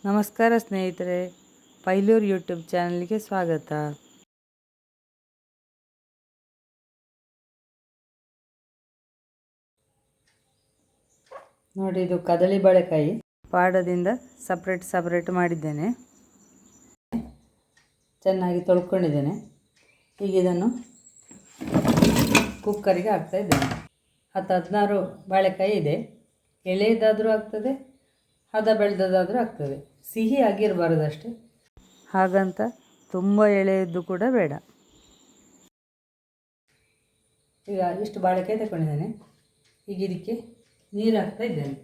ನಮಸ್ಕಾರ ಸ್ನೇಹಿತರೆ, ಪೈಲೂರ್ ಯೂಟ್ಯೂಬ್ ಚಾನಲ್ಗೆ ಸ್ವಾಗತ. ನೋಡಿ, ಇದು ಕದಳಿ ಬಾಳೆಕಾಯಿ ಪಾಡದಿಂದ ಸಪ್ರೇಟ್ ಮಾಡಿದ್ದೇನೆ. ಚೆನ್ನಾಗಿ ತೊಳ್ಕೊಂಡಿದ್ದೇನೆ. ಈಗ ಇದನ್ನು ಕುಕ್ಕರಿಗೆ ಹಾಕ್ತಾ ಇದ್ದೇನೆ. 10-16 ಬಾಳೆಕಾಯಿ ಇದೆ. ಎಳೆಯದಾದರೂ ಆಗ್ತದೆ, ಹದ ಬೆಳೆದದಾದರೂ ಆಗ್ತದೆ. ಸಿಹಿ ಆಗಿರಬಾರ್ದು ಅಷ್ಟೇ, ಹಾಗಂತ ತುಂಬ ಎಳೆಯದ್ದು ಕೂಡ ಬೇಡ. ಈಗ ಇಷ್ಟು ಬಾಳೆಕಾಯಿ ತಗೊಂಡಿದ್ದೇನೆ. ಈಗ ಇದಕ್ಕೆ ನೀರು ಹಾಕ್ತಾ ಇದ್ದೇನೆ.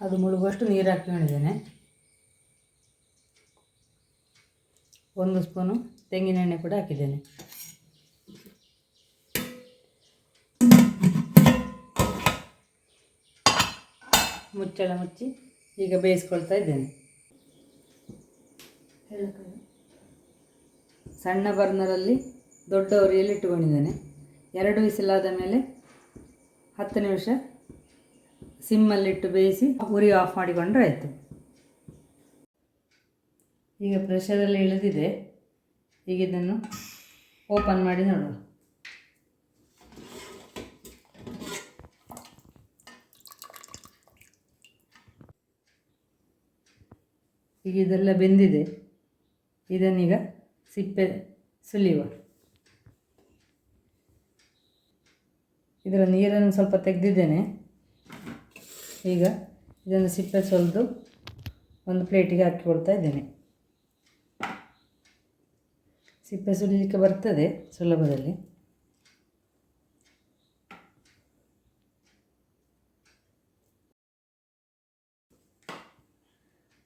ಅದು ಮುಳುಗುವಷ್ಟು ನೀರು ಹಾಕೊಂಡಿದ್ದೇನೆ. 1 ಸ್ಪೂನು ತೆಂಗಿನೆಣ್ಣೆ ಕೂಡ ಹಾಕಿದ್ದೇನೆ. ಮುಚ್ಚಳ ಮುಚ್ಚಿ ಈಗ ಬೇಯಿಸ್ಕೊಳ್ತಾ ಇದ್ದೇನೆ. ಸಣ್ಣ ಬರ್ನರಲ್ಲಿ ದೊಡ್ಡ ಉರಿಯಲ್ಲಿ ಇಟ್ಟುಕೊಂಡಿದ್ದೇನೆ. 2 ವಿಸಿಲಾದ ಮೇಲೆ 10 ನಿಮಿಷ ಸಿಮ್ಮಲ್ಲಿಟ್ಟು ಬೇಯಿಸಿ ಉರಿ ಆಫ್ ಮಾಡಿಕೊಂಡ್ರೆ ಆಯಿತು. ಈಗ ಪ್ರೆಷರಲ್ಲಿ ಇಳಿದಿದೆ. ಈಗ ಇದನ್ನು ಓಪನ್ ಮಾಡಿ ನೋಡುವ. ಈಗ ಇದೆಲ್ಲ ಬೆಂದಿದೆ. ಇದನ್ನೀಗ ಸಿಪ್ಪೆ ಸುಲಿಯುವ. ಇದರ ನೀರನ್ನು ಸ್ವಲ್ಪ ತೆಗೆದಿದ್ದೇನೆ. ಈಗ ಇದನ್ನು ಸಿಪ್ಪೆ ಸುಲಿದು ಒಂದು ಪ್ಲೇಟಿಗೆ ಹಾಕಿಕೊಳ್ತಾ ಇದ್ದೇನೆ. ಸಿಪ್ಪೆ ಸುಲಿಲಿಕ್ಕೆ ಬರ್ತದೆ ಸುಲಭದಲ್ಲಿ.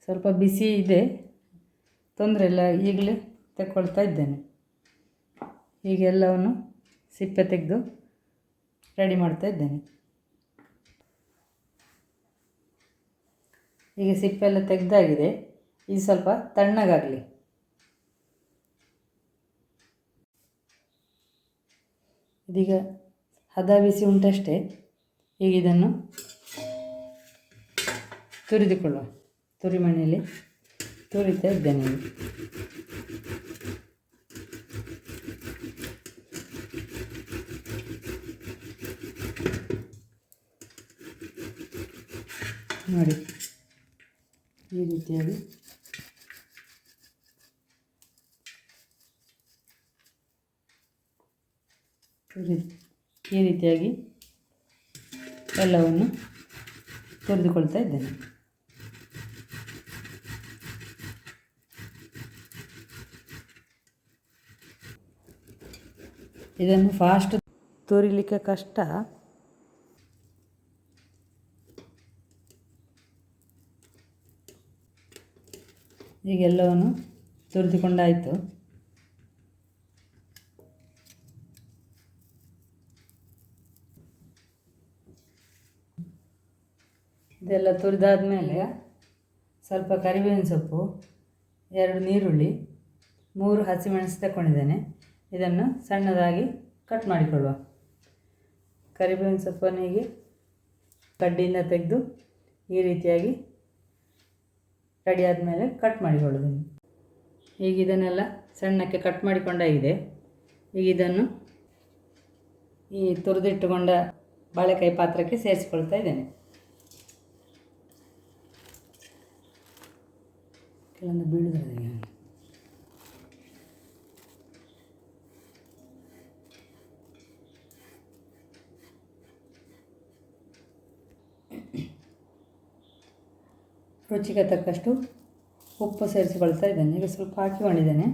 ಸ್ವಲ್ಪ ಬಿಸಿ ಇದೆ, ತೊಂದರೆ ಇಲ್ಲ. ಈಗಲೇ ತಗೊಳ್ತಾ ಇದ್ದೇನೆ. ಹೀಗೆಲ್ಲವನ್ನು ಸಿಪ್ಪೆ ತೆಗೆದು ರೆಡಿ ಮಾಡ್ತಾ ಇದ್ದೇನೆ. ಈಗ ಸಿಪ್ಪೆ ಎಲ್ಲ ತೆಗೆದಾಗಿದೆ. ಇದು ಸ್ವಲ್ಪ ತಣ್ಣಗಾಗಲಿ. ಇದೀಗ ಹದ ಬಿಸಿ ಉಂಟಷ್ಟೇ. ಈಗ ಇದನ್ನು ತುರಿದುಕೊಳ್ಳುವ. ತುರಿಮಣೆಯಲ್ಲಿ ತುರಿತಾ ಇದ್ದೇನೆ. ನೋಡಿ, ಈ ರೀತಿಯಾಗಿ ಎಲ್ಲವನ್ನು ತುರಿದುಕೊಳ್ತಾ ಇದ್ದೇನೆ. ಇದನ್ನು ಫಾಸ್ಟ್ ತುರಿಲಿಕ್ಕೆ ಕಷ್ಟ. ಈಗೆಲ್ಲವನ್ನು ತುರಿದುಕೊಂಡಾಯಿತು. ಇದೆಲ್ಲ ತುರಿದಾದ ಮೇಲೆ ಸ್ವಲ್ಪ ಕರಿಬೇವಿನ ಸೊಪ್ಪು, 2 ನೀರುಳ್ಳಿ, 3 ಹಸಿಮೆಣಸು ತಗೊಂಡಿದ್ದೇನೆ. ಇದನ್ನು ಸಣ್ಣದಾಗಿ ಕಟ್ ಮಾಡಿಕೊಳ್ಳುವ. ಕರಿಬೇವಿನ ಸೊಪ್ಪನ್ನು ಹೀಗೆ ಕಡ್ಡಿಯಿಂದ ತೆಗೆದು ಈ ರೀತಿಯಾಗಿ ರೆಡಿ ಆದಮೇಲೆ ಕಟ್ ಮಾಡಿಕೊಳ್ಳೋದು. ಈಗ ಇದನ್ನೆಲ್ಲ ಸಣ್ಣಕ್ಕೆ ಕಟ್ ಮಾಡಿಕೊಂಡಾಗಿದೆ. ಈಗ ಇದನ್ನು ಈ ತುರಿದಿಟ್ಟುಕೊಂಡ ಬಾಳೆಕಾಯಿ ಪಾತ್ರಕ್ಕೆ ಸೇರಿಸಿಕೊಳ್ತಾ ಇದ್ದೇನೆ. ಕೆಲವೊಂದು ಬೀಳುತ್ತದೆ. ರುಚಿಗೆ ತಕ್ಕಷ್ಟು ಉಪ್ಪು ಸೇರಿಸಿಕೊಳ್ತಾ ಇದ್ದೇನೆ. ಈಗ ಸ್ವಲ್ಪ ಹಾಕಿಕೊಂಡಿದ್ದೇನೆ.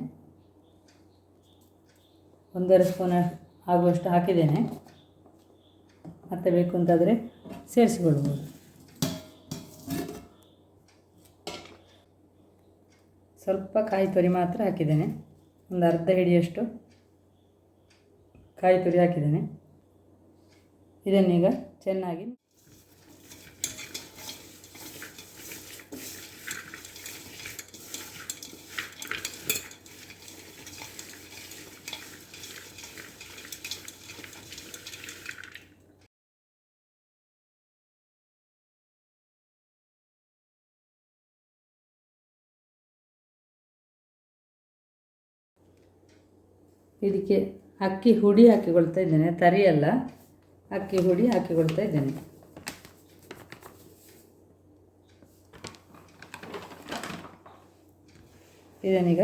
1.5 ಸ್ಪೂನ್ ಆಗುವಷ್ಟು ಹಾಕಿದ್ದೇನೆ. ಮತ್ತೆ ಬೇಕು ಅಂತಾದರೆ ಸೇರಿಸಿಕೊಳ್ಬೋದು. ಸ್ವಲ್ಪ ಕಾಯಿ ತುರಿ ಮಾತ್ರ ಹಾಕಿದ್ದೇನೆ. ಒಂದು ಅರ್ಧ ಹಿಡಿಯಷ್ಟು ಕಾಯಿ ತುರಿ ಹಾಕಿದ್ದೇನೆ. ಇದನ್ನೀಗ ಚೆನ್ನಾಗಿ ಇದಕ್ಕೆ ಅಕ್ಕಿ ಹುಡಿ ಹಾಕಿಕೊಳ್ತಾ ಇದ್ದೇನೆ, ತರಿಯಲ್ಲ, ಅಕ್ಕಿ ಹುಡಿ ಹಾಕಿಕೊಳ್ತಾ ಇದ್ದೇನೆ. ಇದನ್ನೀಗ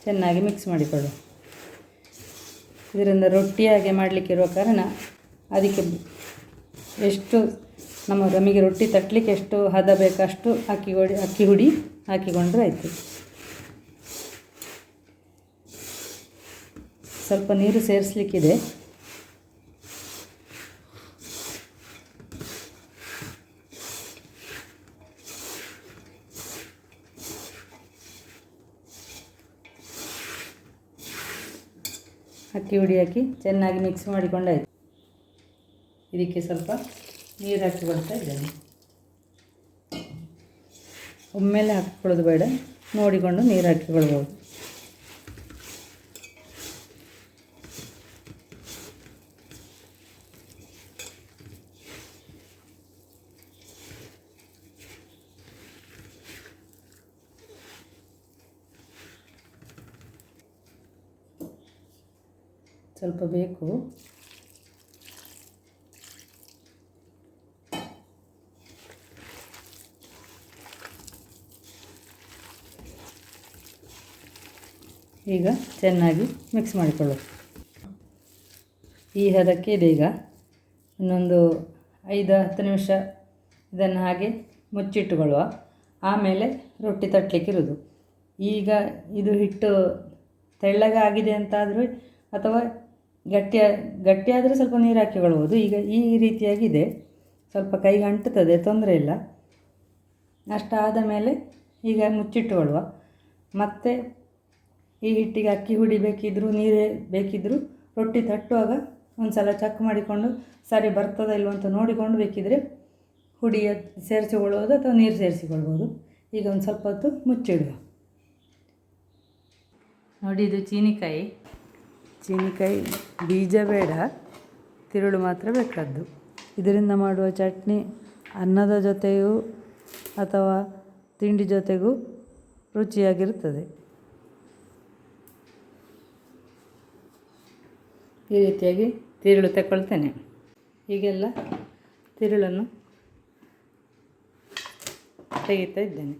ಚೆನ್ನಾಗಿ ಮಿಕ್ಸ್ ಮಾಡಿಕೊಳ್ಳು. ಇದರಿಂದ ರೊಟ್ಟಿ ಹಾಗೆ ಮಾಡಲಿಕ್ಕಿರುವ ಕಾರಣ ಅದಕ್ಕೆ ಎಷ್ಟು ನಮಗೆ ರೊಟ್ಟಿ ತಟ್ಟಲಿಕ್ಕೆ ಎಷ್ಟು ಹದ ಬೇಕಷ್ಟು ಅಕ್ಕಿ ಹುಡಿ ಹಾಕಿಕೊಂಡ್ರೆ ಆಯಿತು. ಸ್ವಲ್ಪ ನೀರು ಸೇರಿಸಲಿಕ್ಕಿದೆ. ಅಕ್ಕಿ ಹುಡಿ ಹಾಕಿ ಚೆನ್ನಾಗಿ ಮಿಕ್ಸ್ ಮಾಡಿಕೊಂಡಾಯಿತು. ಇದಕ್ಕೆ ಸ್ವಲ್ಪ ನೀರು ಹಾಕಿಕೊಳ್ತಾ ಇದ್ದೇನೆ. ಒಮ್ಮೆಲೆ ಹಾಕಿಕೊಳ್ಳೋದು ಬೇಡ, ನೋಡಿಕೊಂಡು ನೀರು ಹಾಕಿಕೊಳ್ಬೋದು. ಸ್ವಲ್ಪ ಬೇಕು. ಈಗ ಚೆನ್ನಾಗಿ ಮಿಕ್ಸ್ ಮಾಡಿಕೊಳ್ಳೋದು. ಈ ಹದಕ್ಕೆ ಇದೆ. ಈಗ ಇನ್ನೊಂದು 5-10 ನಿಮಿಷ ಇದನ್ನು ಹಾಗೆ ಮುಚ್ಚಿಟ್ಟುಕೊಳ್ಳುವ. ಆಮೇಲೆ ರೊಟ್ಟಿ ತಟ್ಟಲಿಕ್ಕಿರೋದು. ಈಗ ಇದು ಹಿಟ್ಟು ತೆಳ್ಳಗಾಗಿದೆ ಅಂತಾದರೂ ಅಥವಾ ಗಟ್ಟಿಯಾದರೆ ಸ್ವಲ್ಪ ನೀರು ಹಾಕಿಕೊಳ್ಬೋದು. ಈಗ ಈ ರೀತಿಯಾಗಿದೆ, ಸ್ವಲ್ಪ ಕೈಗೆ ಅಂಟುತ್ತದೆ, ತೊಂದರೆ ಇಲ್ಲ. ಅಷ್ಟಾದ ಮೇಲೆ ಈಗ ಮುಚ್ಚಿಟ್ಟುಕೊಳ್ಳುವ. ಮತ್ತು ಈ ಹಿಟ್ಟಿಗೆ ಅಕ್ಕಿ ಹುಡಿ ಬೇಕಿದ್ದರೂ ನೀರೇ ಬೇಕಿದ್ದರೂ ರೊಟ್ಟಿ ತಟ್ಟುವಾಗ ಒಂದು ಸಲ ಚೆಕ್ ಮಾಡಿಕೊಂಡು ಸರಿ ಬರ್ತದ ಇಲ್ವ ಅಂತ ನೋಡಿಕೊಂಡು ಬೇಕಿದ್ದರೆ ಹುಡಿ ಸೇರಿಸಿಕೊಳ್ಳೋದು ಅಥವಾ ನೀರು ಸೇರಿಸಿಕೊಳ್ಬೋದು. ಈಗ ಒಂದು ಸ್ವಲ್ಪ ಹೊತ್ತು ಮುಚ್ಚಿಡುವ. ನೋಡಿ, ಇದು ಚೀನಿಕಾಯಿ ಬೀಜ ಬೇಡ, ತಿರುಳು ಮಾತ್ರ ಬೇಕಾದ್ದು. ಇದರಿಂದ ಮಾಡುವ ಚಟ್ನಿ ಅನ್ನದ ಜೊತೆಯೂ ಅಥವಾ ತಿಂಡಿ ಜೊತೆಗೂ ರುಚಿಯಾಗಿರುತ್ತದೆ. ಈ ರೀತಿಯಾಗಿ ತಿರುಳು ತಗೊಳ್ತೇನೆ. ಹೀಗೆಲ್ಲ ತಿರುಳನ್ನು ತೆಗಿತಾ ಇದ್ದೇನೆ.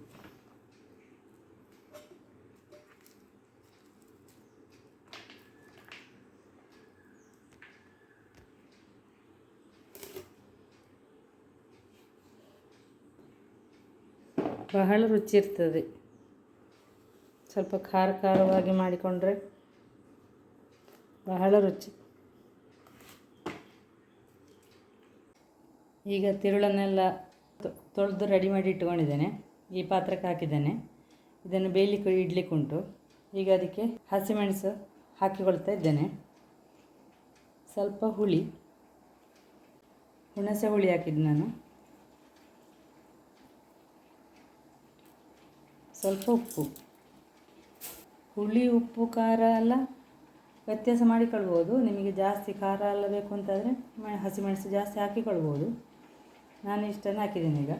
ಬಹಳ ರುಚಿ ಇರ್ತದೆ. ಸ್ವಲ್ಪ ಖಾರವಾಗಿ ಮಾಡಿಕೊಂಡ್ರೆ ಬಹಳ ರುಚಿ. ಈಗ ತಿರುಳನ್ನೆಲ್ಲ ತೊಳೆದು ರೆಡಿ ಮಾಡಿ ಇಟ್ಕೊಂಡಿದ್ದೇನೆ. ಈ ಪಾತ್ರಕ್ಕೆ ಹಾಕಿದ್ದೇನೆ. ಇದನ್ನು ಬೇಯಲಿಕ್ಕೆ ಇಡ್ಲಿಕ್ಕೆ ಉಂಟು. ಈಗ ಅದಕ್ಕೆ ಹಸಿಮೆಣಸು ಹಾಕಿಕೊಳ್ತಾ ಇದ್ದೇನೆ. ಸ್ವಲ್ಪ ಹುಣಸೆ ಹುಳಿ ಹಾಕಿದ್ದು ನಾನು. ಸ್ವಲ್ಪ ಉಪ್ಪು. ಹುಳಿ, ಉಪ್ಪು, ಖಾರ ಎಲ್ಲ ವ್ಯತ್ಯಾಸ ಮಾಡಿಕೊಳ್ಬೋದು. ನಿಮಗೆ ಜಾಸ್ತಿ ಖಾರ ಎಲ್ಲ ಬೇಕು ಅಂತಾದರೆ ಹಸಿಮೆಣಸು ಜಾಸ್ತಿ ಹಾಕಿಕೊಳ್ಬೋದು. ನಾನು ಇಷ್ಟನ್ನು ಹಾಕಿದ್ದೀನಿ. ಈಗ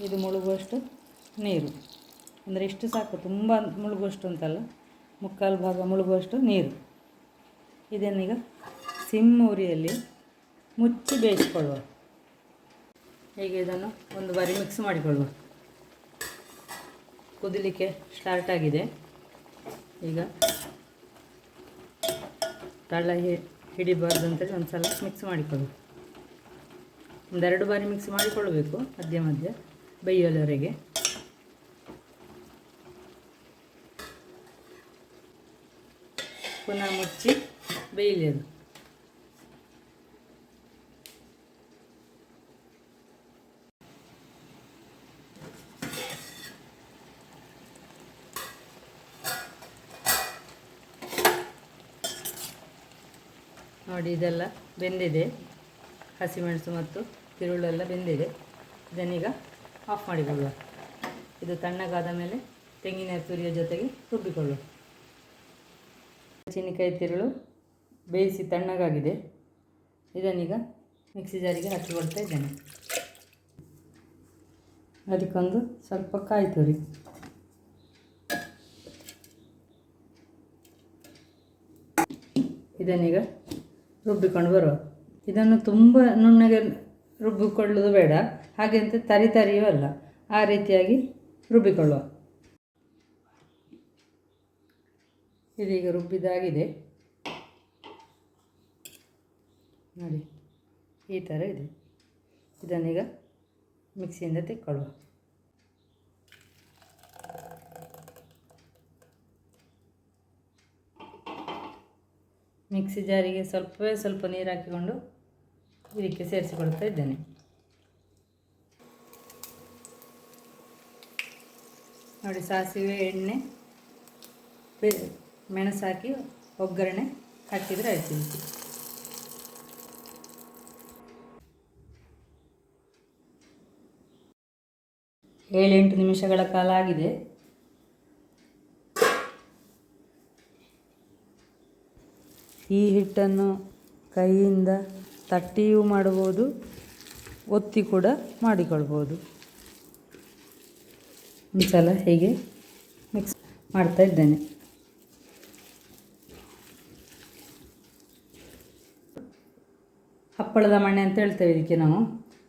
ಇದು ಮುಳುಗುವಷ್ಟು ನೀರು, ಅಂದರೆ ಇಷ್ಟು ಸಾಕು, ತುಂಬ ಮುಳುಗುವಷ್ಟು ಅಂತಲ್ಲ, 3/4 ಭಾಗ ಮುಳುಗುವಷ್ಟು ನೀರು. ಇದನ್ನೀಗ ಸಿಮ್ ಉರಿಯಲ್ಲಿ ಮುಚ್ಚಿ ಬೇಯಿಸಿಕೊಳ್ಳುವ. ಹೀಗೆ ಇದನ್ನು ಒಂದು ಬಾರಿ ಮಿಕ್ಸ್ ಮಾಡಿಕೊಳ್ಳುವ. ಕುದಿಲಿಕ್ಕೆ ಸ್ಟಾರ್ಟ್ ಆಗಿದೆ. ಈಗ ತಳ ಹಿಡಿಬಾರ್ದು ಅಂತೇಳಿ ಒಂದು ಸಲ ಮಿಕ್ಸ್ ಮಾಡಿಕೊಳ್ಳುವ. 1-2 ಬಾರಿ ಮಿಕ್ಸ್ ಮಾಡಿಕೊಳ್ಳಬೇಕು, ಮಧ್ಯ ಬೇಯುವವರೆಗೆ. ಪುನಃ ಮುಚ್ಚಿ ಬೇಯಲಿ ಅದು. ನೋಡಿ, ಇದೆಲ್ಲ ಬೆಂದಿದೆ. ಹಸಿಮೆಣಸು ಮತ್ತು ತಿರುಳೆಲ್ಲ ಬೆಂದಿದೆ. ಇದನ್ನೀಗ ಆಫ್ ಮಾಡಿಕೊಳ್ಳುವ. ಇದು ತಣ್ಣಗಾದ ಮೇಲೆ ತೆಂಗಿನ ತುರಿಯ ಜೊತೆಗೆ ರುಬ್ಬಿಕೊಳ್ಳುವ. ಚೀನಿಕಾಯಿ ತಿರುಳು ಬೇಯಿಸಿ ತಣ್ಣಗಾಗಿದೆ. ಇದನ್ನೀಗ ಮಿಕ್ಸಿ ಜಾರಿಗೆ ಹಾಕಿಕೊಳ್ತಾ ಇದ್ದೇನೆ. ಅದಕ್ಕೊಂದು ಸ್ವಲ್ಪ ಕಾಯಿ ತುರಿ, ಇದನ್ನೀಗ ರುಬ್ಬಿಕೊಂಡು ಬರುವ. ಇದನ್ನು ತುಂಬ ನುಣ್ಣಗೆ ರುಬ್ಬಿಕೊಳ್ಳೋದು ಬೇಡ, ಹಾಗೆ ಅಂತ ತರಿಯೂ ಅಲ್ಲ, ಆ ರೀತಿಯಾಗಿ ರುಬ್ಬಿಕೊಳ್ಳುವ. ಇದೀಗ ರುಬ್ಬಿದಾಗಿದೆ ನೋಡಿ, ಈ ಥರ ಇದೆ. ಇದನ್ನೀಗ ಮಿಕ್ಸಿಯಿಂದ ತೆಕ್ಕೊಳ್ಳುವ. ಮಿಕ್ಸಿ ಜಾರಿಗೆ ಸ್ವಲ್ಪ ನೀರು ಹಾಕಿಕೊಂಡು ಇದಕ್ಕೆ ಸೇರಿಸಿಕೊಳ್ತಾ ಇದ್ದೇನೆ. ನೋಡಿ, ಸಾಸಿವೆ, ಎಣ್ಣೆ, ಮೆಣಸು ಹಾಕಿ ಒಗ್ಗರಣೆ ಹಾಕಿದರೆ ಆಯ್ತು. 7-8 ನಿಮಿಷಗಳ ಕಾಲ ಆಗಿದೆ. ಈ ಹಿಟ್ಟನ್ನು ಕೈಯಿಂದ ತಟ್ಟಿಯೂ ಮಾಡಬಹುದು, ಒತ್ತಿ ಕೂಡ ಮಾಡಿಕೊಳ್ಬೋದು. ಒಂದು ಸಲ ಹೀಗೆ ಮಿಕ್ಸ್ ಮಾಡ್ತಾ ಇದ್ದೇನೆ. ಹಪ್ಪಳದ ಮಣೆ ಅಂತ ಹೇಳ್ತೇವೆ ಇದಕ್ಕೆ ನಾವು.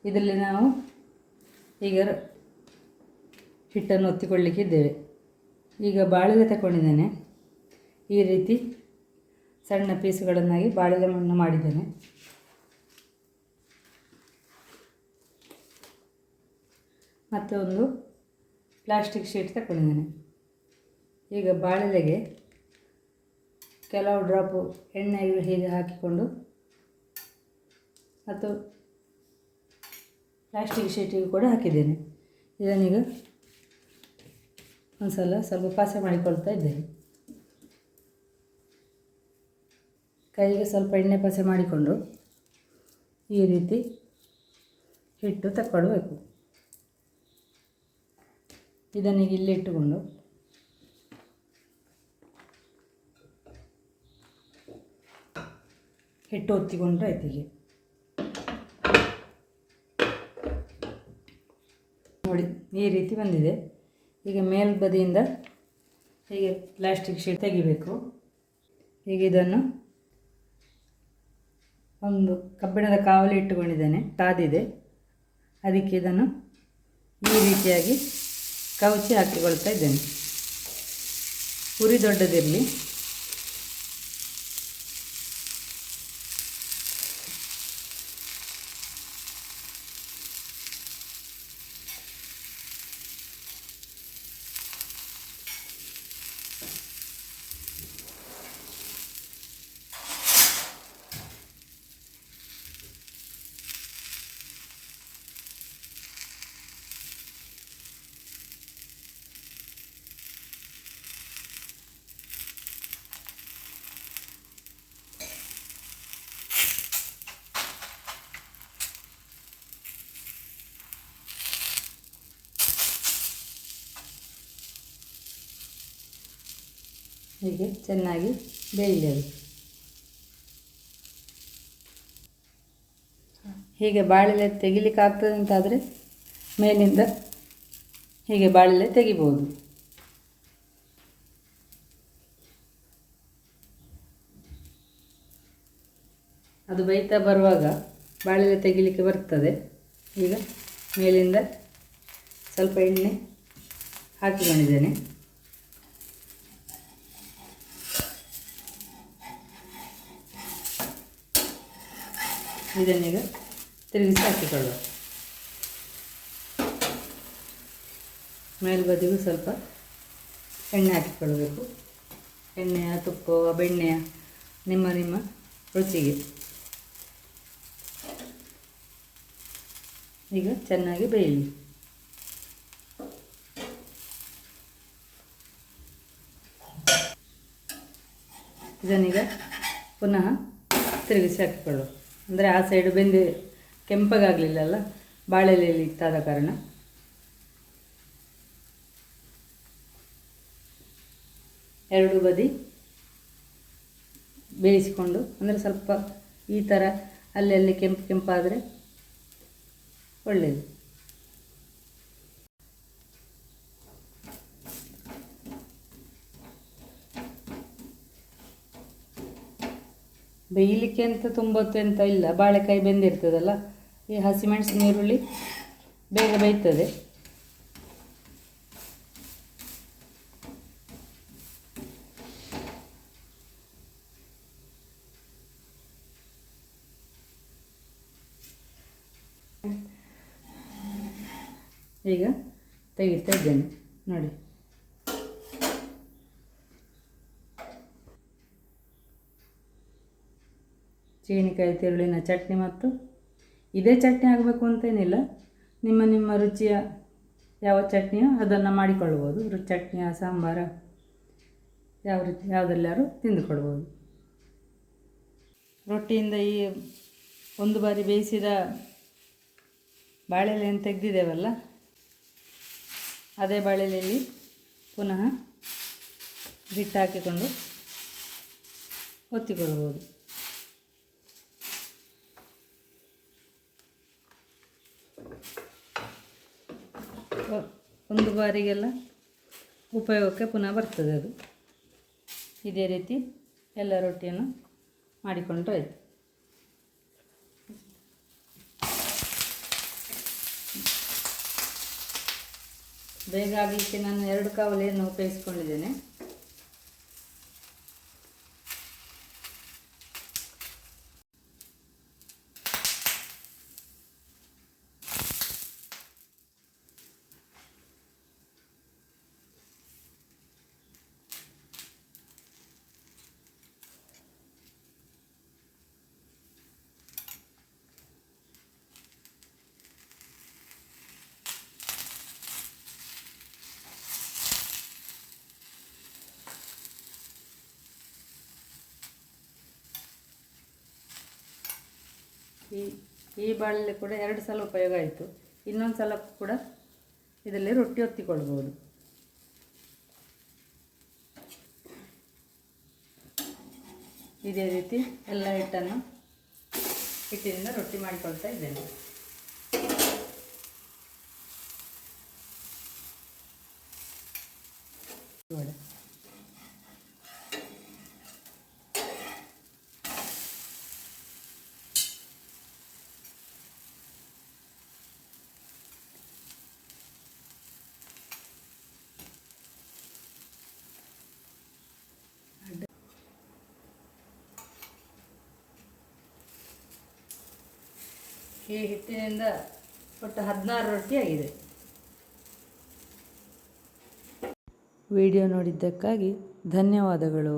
ಇದರಲ್ಲಿ ನಾವು ಈಗ ಹಿಟ್ಟನ್ನು ಒತ್ತಿಕೊಳ್ಳಿಕ್ಕಿದ್ದೇವೆ. ಈಗ ಬಾಳೆಲೆ ತಗೊಂಡಿದ್ದೇನೆ. ಈ ರೀತಿ ಸಣ್ಣ ಪೀಸುಗಳನ್ನಾಗಿ ಬಾಳೆಲೆ ಮಣ್ಣು ಮಾಡಿದ್ದೇನೆ. ಮತ್ತು ಒಂದು ಪ್ಲಾಸ್ಟಿಕ್ ಶೀಟ್ ತಗೊಂಡಿದ್ದೇನೆ. ಈಗ ಬಾಳೆಲೆಗೆ ಕೆಲವು ಡ್ರಾಪು ಎಣ್ಣೆ ಹೀಗೆ ಹಾಕಿಕೊಂಡು ಮತ್ತು ಪ್ಲಾಸ್ಟಿಕ್ ಶೀಟಿಗೆ ಕೂಡ ಹಾಕಿದ್ದೇನೆ. ಇದನ್ನೀಗ ಒಂದು ಸಲ ಸ್ವಲ್ಪ ಪಾಸೆ ಮಾಡಿಕೊಳ್ತಾ ಇದ್ದೇನೆ. ಕೈಗೆ ಸ್ವಲ್ಪ ಎಣ್ಣೆ ಪಾಸೆ ಮಾಡಿಕೊಂಡು ಈ ರೀತಿ ಹಿಟ್ಟು ತಕ್ಕೊಳ್ಬೇಕು. ಇದನ್ನೀಗ ಇಲ್ಲಿ ಇಟ್ಟುಕೊಂಡು ಹಿಟ್ಟು ಒತ್ತಿಕೊಂಡ್ರೆ ಆಯ್ತು. ಹೀಗೆ ನೋಡಿ, ಈ ರೀತಿ ಬಂದಿದೆ. ಈಗ ಮೇಲ್ಬದಿಯಿಂದ ಹೀಗೆ ಪ್ಲಾಸ್ಟಿಕ್ ಶೀಟ್ ತೆಗಿಬೇಕು. ಈಗ ಇದನ್ನು ಒಂದು ಕಬ್ಬಿಣದ ಕಾವಲಿ ಇಟ್ಟುಕೊಂಡಿದ್ದೇನೆ, ಕಾದಿದೆ. ಅದಕ್ಕೆ ಇದನ್ನು ಈ ರೀತಿಯಾಗಿ ಕವುಚಿ ಹಾಕಿಕೊಳ್ತಾ ಇದ್ದೇನೆ. ಉರಿ ದೊಡ್ಡದಿರಲಿ. ಹೀಗೆ ಚೆನ್ನಾಗಿ ಬೇಯಲಿ ಅದು. ಹೀಗೆ ಬಾಳೆಲೆ ತೆಗಿಲಿಕ್ಕೆ ಆಗ್ತದೆ ಅಂತಾದರೆ ಮೇಲಿಂದ ಹೀಗೆ ಬಾಳೆಲೆ ತೆಗಿಬೋದು. ಅದು ಬೇಯ್ತಾ ಬರುವಾಗ ಬಾಳೆಲೆ ತೆಗಿಲಿಕ್ಕೆ ಬರ್ತದೆ. ಈಗ ಮೇಲಿಂದ ಸ್ವಲ್ಪ ಎಣ್ಣೆ ಹಾಕಿಕೊಂಡಿದ್ದೇನೆ. ಇದನ್ನೀಗ ತಿರುಗಿಸಿ ಹಾಕಿಕೊಳ್ಳುವ. ಮೇಲ್ಬದಿಗೂ ಸ್ವಲ್ಪ ಎಣ್ಣೆ ಹಾಕಿಕೊಳ್ಳಬೇಕು. ಎಣ್ಣೆಯ, ತುಪ್ಪವ, ಬೆಣ್ಣೆಯ, ನಿಮ್ಮ ರುಚಿಗೆ. ಈಗ ಚೆನ್ನಾಗಿ ಬೇಯಲಿ. ಇದನ್ನೀಗ ಪುನಃ ತಿರುಗಿಸಿ ಹಾಕಿಕೊಳ್ಳುವ. ಅಂದರೆ ಆ ಸೈಡು ಬೆಂದು ಕೆಂಪಗಾಗಲಿಲ್ಲಲ್ಲ, ಬಾಳೆಲೆಯಲ್ಲಿ ಇತ್ತಾದ ಕಾರಣ. ಎರಡು ಬದಿ ಬೇಯಿಸಿಕೊಂಡು, ಅಂದರೆ ಸ್ವಲ್ಪ ಈ ಥರ ಅಲ್ಲಲ್ಲಿ ಕೆಂಪಾದರೆ ಒಳ್ಳೆಯದು. ಬೇಯಲಿಕ್ಕೆ ಅಂತ ತುಂಬ ಹೊತ್ತು ಎಂತ ಇಲ್ಲ, ಬಾಳೆಕಾಯಿ ಬೆಂದಿರ್ತದಲ್ಲ, ಈ ಹಸಿಮೆಣಸಿನ ಈರುಳ್ಳಿ ಬೇಗ ಬೇಯ್ತದೆ. ಈಗ ತೆಗಿತಾ ಇದ್ದೇನೆ ನೋಡಿ. ಚೀನಿಕಾಯಿ ತಿರುಳಿನ ಚಟ್ನಿ, ಮತ್ತು ಇದೇ ಚಟ್ನಿ ಆಗಬೇಕು ಅಂತೇನಿಲ್ಲ, ನಿಮ್ಮ ನಿಮ್ಮ ರುಚಿಯ ಯಾವ ಚಟ್ನಿಯೋ ಅದನ್ನು ಮಾಡಿಕೊಳ್ಬೋದು. ಚಟ್ನಿಯ ಸಾಂಬಾರ ಯಾವ ರೀತಿ ಯಾವುದೆಲ್ಲರೂ ತಿಂದುಕೊಳ್ಬೋದು. ರೊಟ್ಟಿಯಿಂದ ಈ ಒಂದು ಬಾರಿ ಬೇಯಿಸಿದ ಬಾಳೆಲೆಯನ್ನು ತೆಗೆದಿದ್ದೇವಲ್ಲ, ಅದೇ ಬಾಳೆಲೆಯಲ್ಲಿ ಪುನಃ ಹಿಟ್ಟು ಹಾಕಿಕೊಂಡು ಒತ್ತಿಕೊಳ್ಬೋದು. ಒಂದು ಬಾರಿಗೆಲ್ಲ ಉಪಯೋಗಕ್ಕೆ ಪುನಃ ಬರ್ತದೆ ಅದು. ಇದೇ ರೀತಿ ಎಲ್ಲ ರೊಟ್ಟಿಯನ್ನು ಮಾಡಿಕೊಂಡ್ರೆ ಆಯಿತು. ಬೇಗ ಆಗಲಿಕ್ಕೆ ನಾನು 2 ಕವಲೆಯನ್ನು ಉಪಯೋಗಿಸ್ಕೊಂಡಿದ್ದೇನೆ. ಈ ಬಾಳೆಲೆ ಕೂಡ 2 ಸಲ ಉಪಯೋಗ ಆಯಿತು. ಇನ್ನೊಂದು ಸಲ ಕೂಡ ಇದರಲ್ಲಿ ರೊಟ್ಟಿ ಒತ್ತಿಕೊಳ್ಬೋದು. ಇದೇ ರೀತಿ ಎಲ್ಲ ಹಿಟ್ಟಿನಿಂದ ರೊಟ್ಟಿ ಮಾಡಿಕೊಳ್ತಾ ಇದ್ದೇನೆ. ಈ ಹಿಟ್ಟಿನಿಂದ ಒಟ್ಟು 16 ರೊಟ್ಟಿ ಆಗಿದೆ. ವಿಡಿಯೋ ನೋಡಿದ್ದಕ್ಕಾಗಿ ಧನ್ಯವಾದಗಳು.